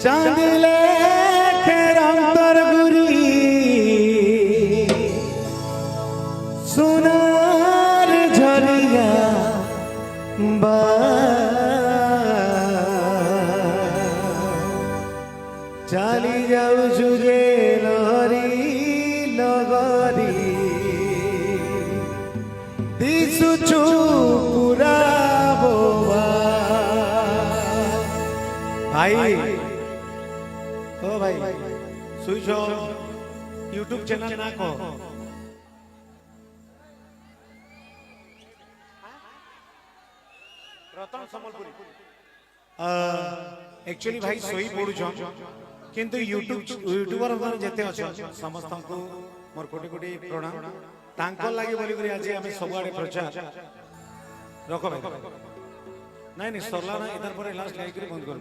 চাঁদিলে অন্তর গুরি সোনার ঝরিয়া বা চালি যাও সুরে লহরি লগরি দিশুছু পুরা বোবা ভাই ও ভাই শুইছ ইউটিউব চ্যানেল না কো রতন সম্বলপুরি एक्चुअली भाई सोई पड़ुछ किंतु यूट्यूबर मन जेते अछ समस्त को मोर कोटी कोटी प्रणाम तांको लागि बोली करी आज हम सब आडे प्रचार रखो भाई नहीं नहीं सरला ना इधर पर लास्ट लाइक करी बंद कर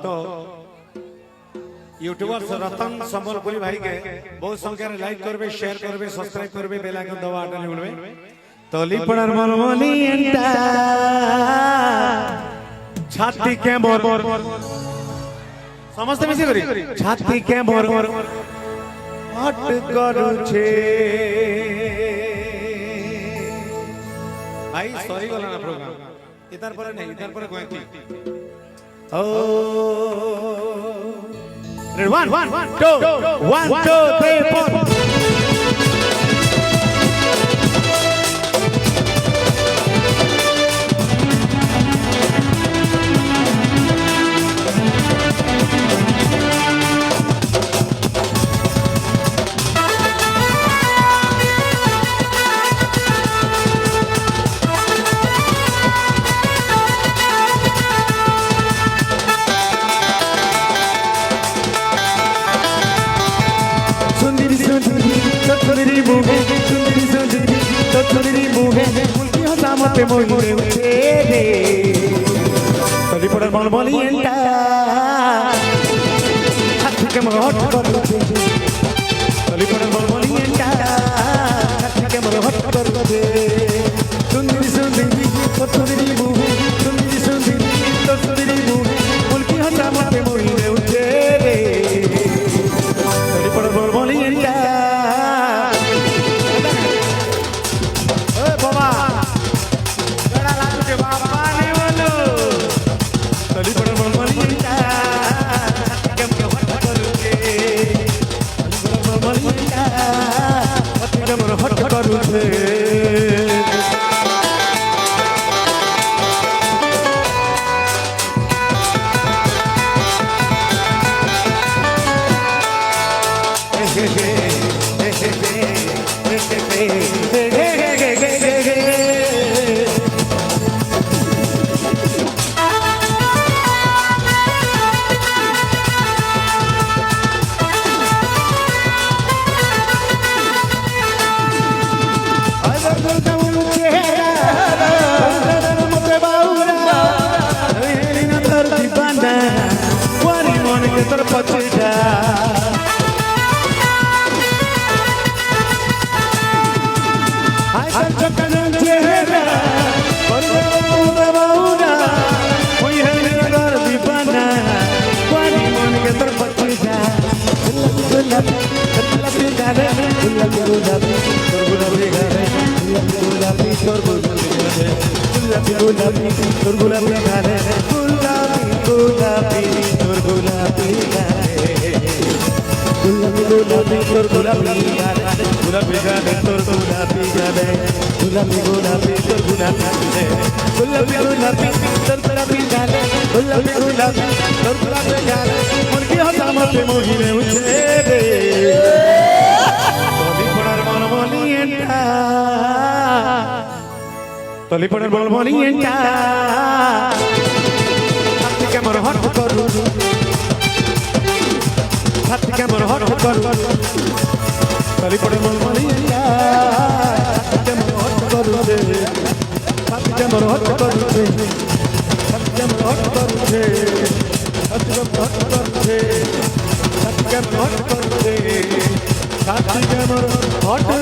तो यूट्यूबर रतन संबलपुरी भाई के बहुत संख्या रे लाइक करबे शेयर करबे सब्सक्राइब करबे बेल आइकन दबा आटले बोलबे तो लिपड़र मनमोली एंटा छाती के मोर समस्त मिसी करी छाती के मोर हट करू छे भाई सॉरी गला ना प्रोग्राम इधर पर नहीं इधर पर गोयती ओ 1 2 3 4 पे मोहिने उठे रे तली पड़र मनमोली एंटा हाथ के मोर हट कर दे तली पड़र मनमोली एंटा हाथ के मोर हट कर दे सुंदरी सुंदरी सुंदरी बुहे सुंदरी सुंदरी सुंदरी बुहे मुल्की हटा पे मोहिने उठे रे तली पड़र मनमोली एंटा ए बाबा तली पड़र मनमोली एंटा के मोर हट करू छे तली पड़र मनमोली एंटा के मोर हट करू छे तर पछिटा हाय संचकन चेहरा परवा बाउरा कोई है नगर दीवाना वाली मन के तर पछिटा गुलाबी गुलाबी गारे गुलाबी गुलाबी गारे गुलाबी गुलाबी गुलाबी गुलाबी गारे गुलाबी गुलाबी गुलाबी गुलाबी तोर गुलाबी गाने गुलाबी गाने तोर गुलाबी गाने गुलाबी गुलाबी तोर गुलाबी गाने गुलाबी गुलाबी तोर गुलाबी गाने गुलाबी गुलाबी तोर गुलाबी गाने मुर्गी होता मते मोहिने उठे रे तली पड़र मनमोली एंटा तली पड़र मनमोली एंटा हाथ के मोर हट करू हाथ के मोर हट करू तली पड़र मनमोली एंटा हाथ के मोर हट करू रे हाथ के मोर हट करू रे हाथ के मोर हट करू रे हाथ के मोर हट करू रे हाथ के मोर हट करू रे हाथ के मोर हट